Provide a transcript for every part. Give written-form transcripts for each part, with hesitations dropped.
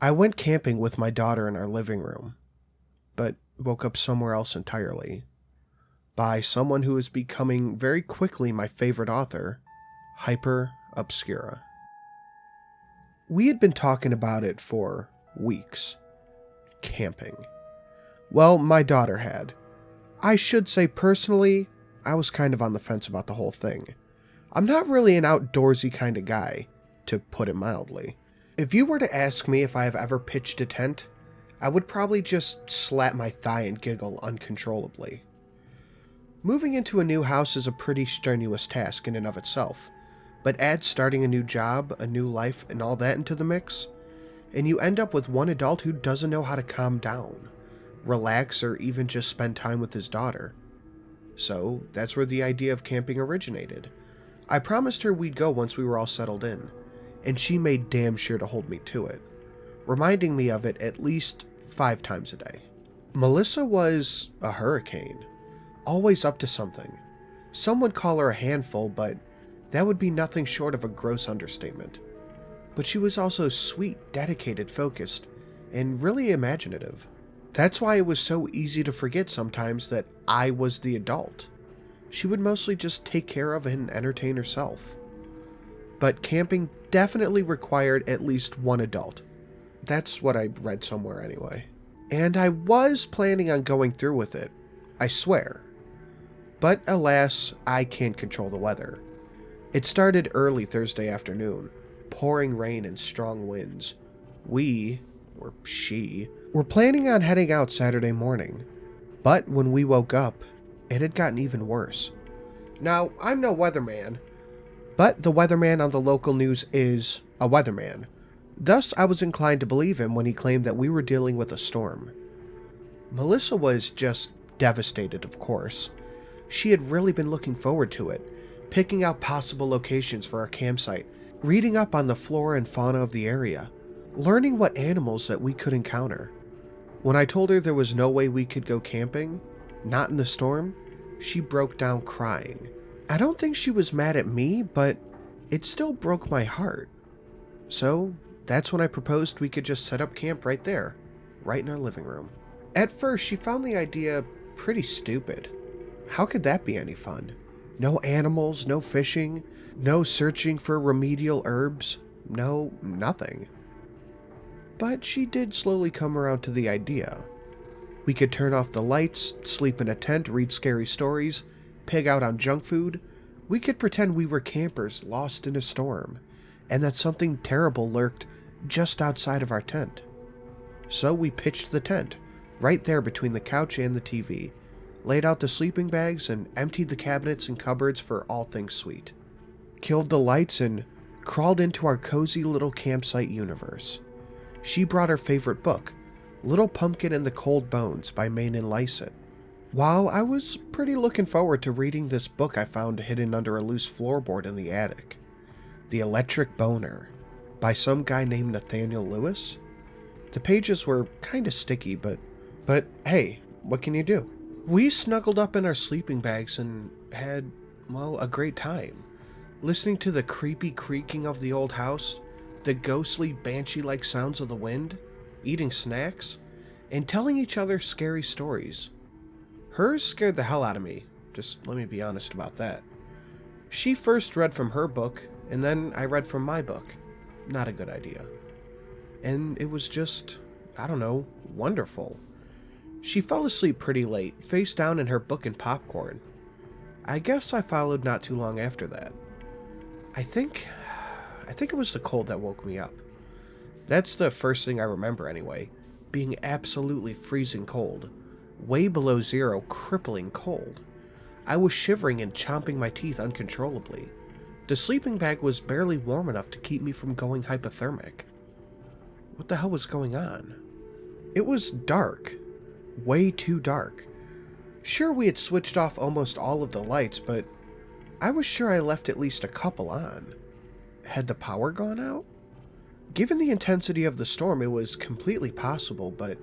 I went camping with my daughter in our living room, but woke up somewhere else entirely. By someone who is becoming very quickly my favorite author, Hyper Obscura. We had been talking about it for weeks. Camping. Well, my daughter had. I should say personally, I was kind of on the fence about the whole thing. I'm not really an outdoorsy kind of guy, to put it mildly. If you were to ask me if I have ever pitched a tent, I would probably just slap my thigh and giggle uncontrollably. Moving into a new house is a pretty strenuous task in and of itself, but add starting a new job, a new life, and all that into the mix, and you end up with one adult who doesn't know how to calm down, relax, or even just spend time with his daughter. So that's where the idea of camping originated. I promised her we'd go once we were all settled in, and she made damn sure to hold me to it, reminding me of it at least 5 times a day. Melissa was a hurricane, always up to something. Some would call her a handful, but that would be nothing short of a gross understatement. But she was also sweet, dedicated, focused, and really imaginative. That's why it was so easy to forget sometimes that I was the adult. She would mostly just take care of and entertain herself. But camping definitely required at least one adult. That's what I read somewhere anyway. And I was planning on going through with it, I swear. But alas, I can't control the weather. It started early Thursday afternoon, pouring rain and strong winds. She, were planning on heading out Saturday morning. But when we woke up, it had gotten even worse. Now, I'm no weatherman, but the weatherman on the local news is a weatherman. Thus, I was inclined to believe him when he claimed that we were dealing with a storm. Melissa was just devastated, of course. She had really been looking forward to it, picking out possible locations for our campsite, reading up on the flora and fauna of the area, learning what animals that we could encounter. When I told her there was no way we could go camping, not in the storm, she broke down crying. I don't think she was mad at me, but it still broke my heart. So that's when I proposed we could just set up camp right there, right in our living room. At first, she found the idea pretty stupid. How could that be any fun? No animals, no fishing, no searching for remedial herbs, no nothing. But she did slowly come around to the idea. We could turn off the lights, sleep in a tent, read scary stories, pig out on junk food. We could pretend we were campers lost in a storm, and that something terrible lurked just outside of our tent. So we pitched the tent, right there between the couch and the TV, laid out the sleeping bags, and emptied the cabinets and cupboards for all things sweet. Killed the lights and crawled into our cozy little campsite universe. She brought her favorite book, Little Pumpkin and the Cold Bones by Manon Lysett. While I was pretty looking forward to reading this book I found hidden under a loose floorboard in the attic, The Electric Boner, by some guy named Nathaniel Lewis. The pages were kinda sticky, but hey, what can you do? We snuggled up in our sleeping bags and had, well, a great time. Listening to the creepy creaking of the old house, the ghostly banshee-like sounds of the wind, eating snacks, and telling each other scary stories. Hers scared the hell out of me, just let me be honest about that. She first read from her book, and then I read from my book. Not a good idea. And it was just, I don't know, wonderful. She fell asleep pretty late, face down in her book and popcorn. I guess I followed not too long after that. I think it was the cold that woke me up. That's the first thing I remember anyway, being absolutely freezing cold. Way below zero, crippling cold. I was shivering and chomping my teeth uncontrollably. The sleeping bag was barely warm enough to keep me from going hypothermic. What the hell was going on? It was dark. Way too dark. Sure, we had switched off almost all of the lights, but I was sure I left at least a couple on. Had the power gone out? Given the intensity of the storm, it was completely possible, but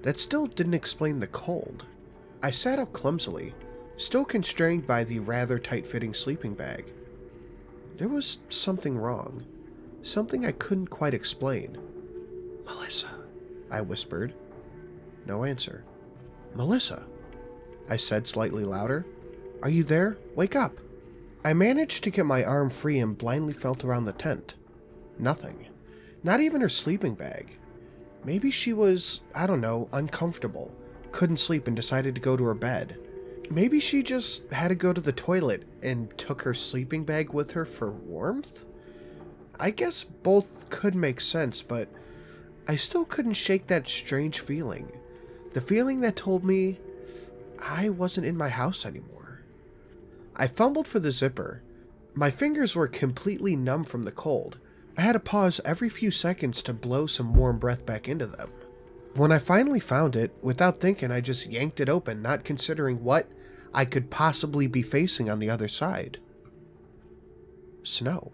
that still didn't explain the cold. I sat up clumsily, still constrained by the rather tight-fitting sleeping bag. There was something wrong. Something I couldn't quite explain. "Melissa," I whispered. No answer. "Melissa," I said slightly louder. "Are you there? Wake up." I managed to get my arm free and blindly felt around the tent. Nothing. Not even her sleeping bag. Maybe she was, I don't know, uncomfortable, couldn't sleep and decided to go to her bed. Maybe she just had to go to the toilet and took her sleeping bag with her for warmth? I guess both could make sense, but I still couldn't shake that strange feeling. The feeling that told me I wasn't in my house anymore. I fumbled for the zipper. My fingers were completely numb from the cold. I had to pause every few seconds to blow some warm breath back into them. When I finally found it, without thinking, I just yanked it open, not considering what I could possibly be facing on the other side. Snow.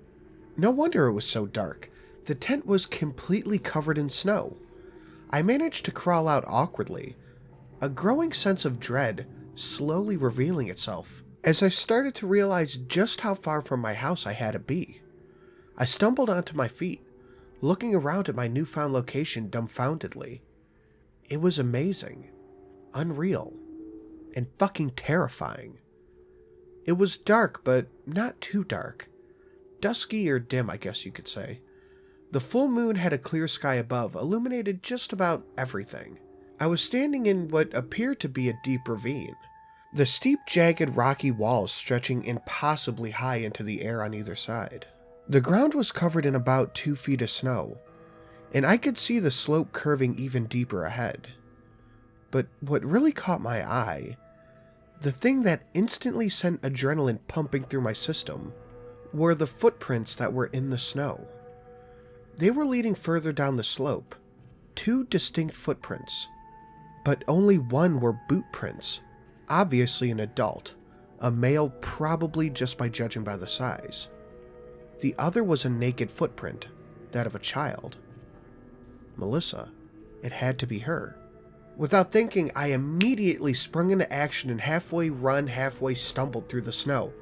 No wonder it was so dark. The tent was completely covered in snow. I managed to crawl out awkwardly, a growing sense of dread slowly revealing itself as I started to realize just how far from my house I had to be. I stumbled onto my feet, looking around at my newfound location dumbfoundedly. It was amazing, unreal, and fucking terrifying. It was dark, but not too dark. Dusky or dim, I guess you could say. The full moon had a clear sky above, illuminated just about everything. I was standing in what appeared to be a deep ravine, the steep, jagged, rocky walls stretching impossibly high into the air on either side. The ground was covered in about 2 feet of snow, and I could see the slope curving even deeper ahead. But what really caught my eye, the thing that instantly sent adrenaline pumping through my system, were the footprints that were in the snow. They were leading further down the slope, 2 distinct footprints, but only one were boot prints, obviously an adult, a male probably just by judging by the size. The other was a naked footprint, that of a child. Melissa. It had to be her. Without thinking, I immediately sprung into action and halfway run, halfway stumbled through the snow,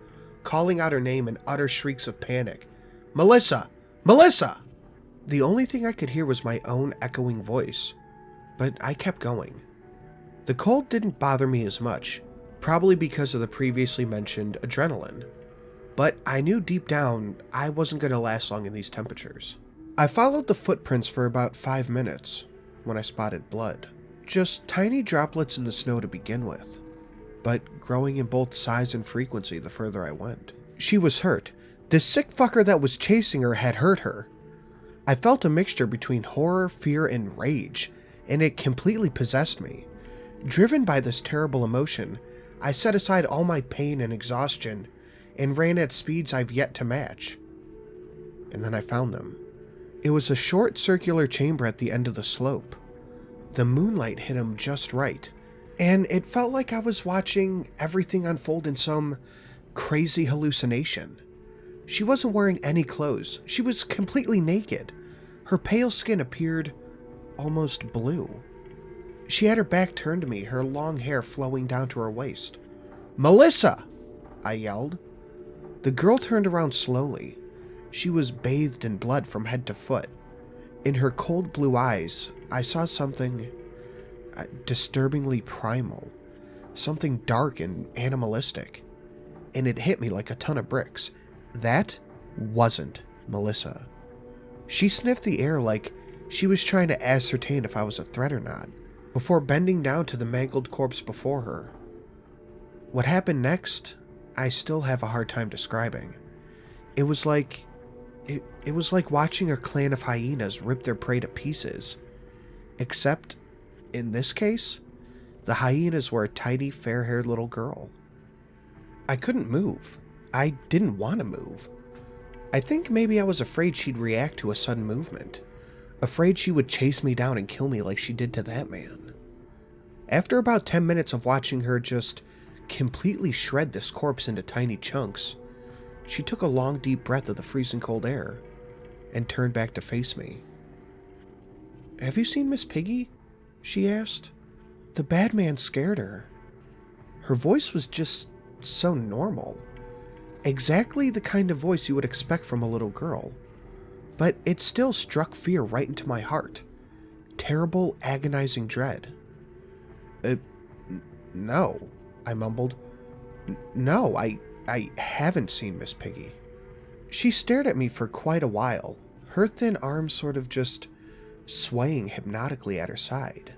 calling out her name in utter shrieks of panic. "Melissa! Melissa!" The only thing I could hear was my own echoing voice, but I kept going. The cold didn't bother me as much, probably because of the previously mentioned adrenaline, but I knew deep down I wasn't going to last long in these temperatures. I followed the footprints for about 5 minutes when I spotted blood. Just tiny droplets in the snow to begin with, but growing in both size and frequency the further I went. She was hurt. The sick fucker that was chasing her had hurt her. I felt a mixture between horror, fear, and rage, and it completely possessed me. Driven by this terrible emotion, I set aside all my pain and exhaustion and ran at speeds I've yet to match. And then I found them. It was a short circular chamber at the end of the slope. The moonlight hit him just right, and it felt like I was watching everything unfold in some crazy hallucination. She wasn't wearing any clothes. She was completely naked. Her pale skin appeared almost blue. She had her back turned to me, her long hair flowing down to her waist. "Melissa!" I yelled. The girl turned around slowly. She was bathed in blood from head to foot. In her cold blue eyes, I saw something disturbingly primal, something dark and animalistic, and it hit me like a ton of bricks. That wasn't Melissa. She sniffed the air like she was trying to ascertain if I was a threat or not, before bending down to the mangled corpse before her. What happened next, I still have a hard time describing. It was like watching a clan of hyenas rip their prey to pieces. Except, in this case, the hyenas were a tiny, fair-haired little girl. I couldn't move. I didn't want to move. I think maybe I was afraid she'd react to a sudden movement. Afraid she would chase me down and kill me like she did to that man. After about 10 minutes of watching her just completely shred this corpse into tiny chunks, she took a long, deep breath of the freezing cold air and turned back to face me. "Have you seen Miss Piggy?" she asked. "The bad man scared her." Her voice was just so normal. Exactly the kind of voice you would expect from a little girl. But it still struck fear right into my heart. terrible, agonizing dread. No, I mumbled. No, I haven't seen Miss Piggy. She stared at me for quite a while, her thin arms sort of just swaying hypnotically at her side.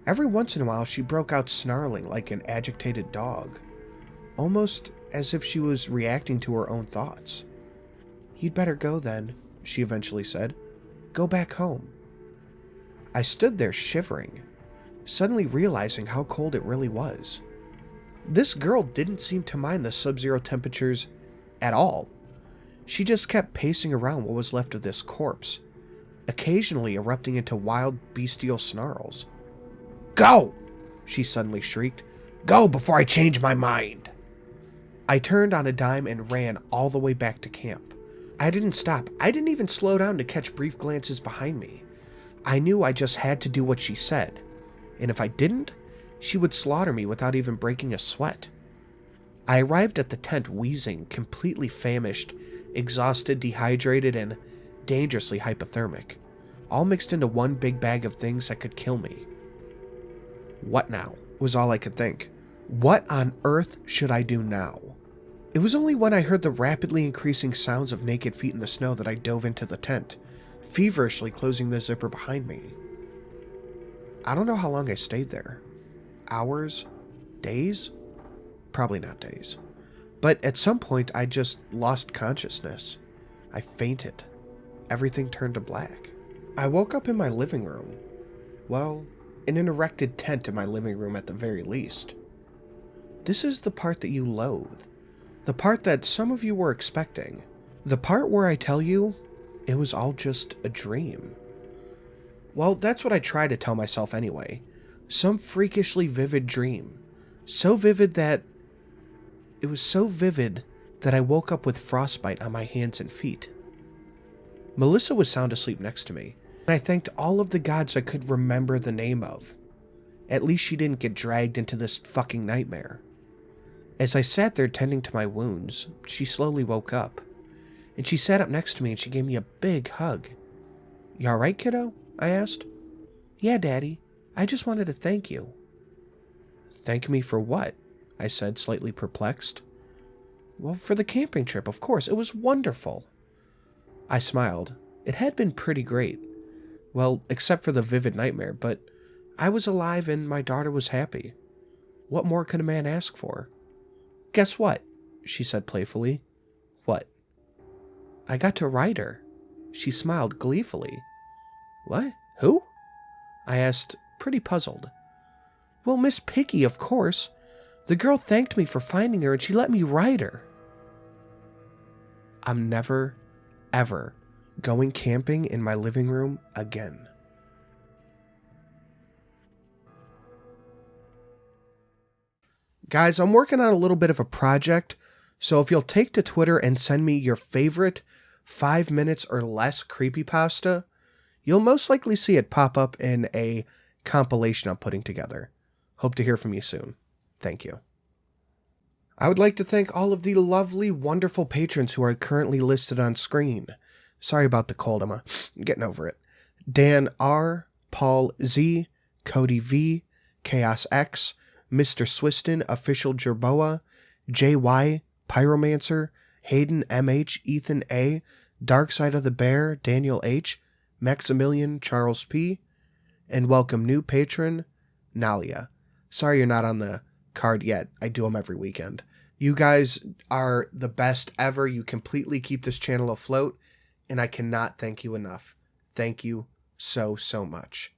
Every once in a while, she broke out snarling like an agitated dog, almost as if she was reacting to her own thoughts. "You'd better go then," she eventually said. "Go back home." I stood there shivering, suddenly realizing how cold it really was. This girl didn't seem to mind the sub-zero temperatures at all. She just kept pacing around what was left of this corpse, occasionally erupting into wild, bestial snarls. "Go!" she suddenly shrieked. "Go before I change my mind!" I turned on a dime and ran all the way back to camp. I didn't stop. I didn't even slow down to catch brief glances behind me. I knew I just had to do what she said, and if I didn't, she would slaughter me without even breaking a sweat. I arrived at the tent wheezing, completely famished, exhausted, dehydrated, and dangerously hypothermic, all mixed into one big bag of things that could kill me. What now, was all I could think. What on earth should I do now? It was only when I heard the rapidly increasing sounds of naked feet in the snow that I dove into the tent, feverishly closing the zipper behind me. I don't know how long I stayed there. Hours? Days? Probably not days. But at some point, I just lost consciousness. I fainted. Everything turned to black. I woke up in my living room. Well, in an erected tent in my living room at the very least. This is the part that you loathe. The part that some of you were expecting. The part where I tell you it was all just a dream. Well, that's what I try to tell myself anyway. Some freakishly vivid dream. So vivid that... It was so vivid that I woke up with frostbite on my hands and feet. Melissa was sound asleep next to me, and I thanked all of the gods I could remember the name of. At least she didn't get dragged into this fucking nightmare. As I sat there tending to my wounds, she slowly woke up, and she sat up next to me and she gave me a big hug. "You alright, kiddo?" I asked. "Yeah, Daddy. I just wanted to thank you." "Thank me for what?" I said, slightly perplexed. "Well, for the camping trip, of course. It was wonderful." I smiled. It had been pretty great. Well, except for the vivid nightmare, but I was alive and my daughter was happy. What more could a man ask for? "Guess what?" she said playfully. "What?" "I got to ride her." She smiled gleefully. "What? Who?" I asked, pretty puzzled. "Well, Miss Piggy, of course. The girl thanked me for finding her and she let me ride her." I'm never, ever going camping in my living room again. Guys, I'm working on a little bit of a project, so if you'll take to Twitter and send me your favorite 5 minutes or less creepypasta, you'll most likely see it pop up in a compilation I'm putting together. Hope to hear from you soon. Thank you. I would like to thank all of the lovely, wonderful patrons who are currently listed on screen. Sorry about the cold, I'm getting over it. Dan R., Paul Z., Cody V., Chaos X, Mr. Swiston, Official Jerboa, JY, Pyromancer, Hayden MH, Ethan A., Dark Side of the Bear, Daniel H., Maximilian, Charles P., and welcome new patron, Nalia. Sorry you're not on the card yet. I do them every weekend. You guys are the best ever. You completely keep this channel afloat, and I cannot thank you enough. Thank you so, so much.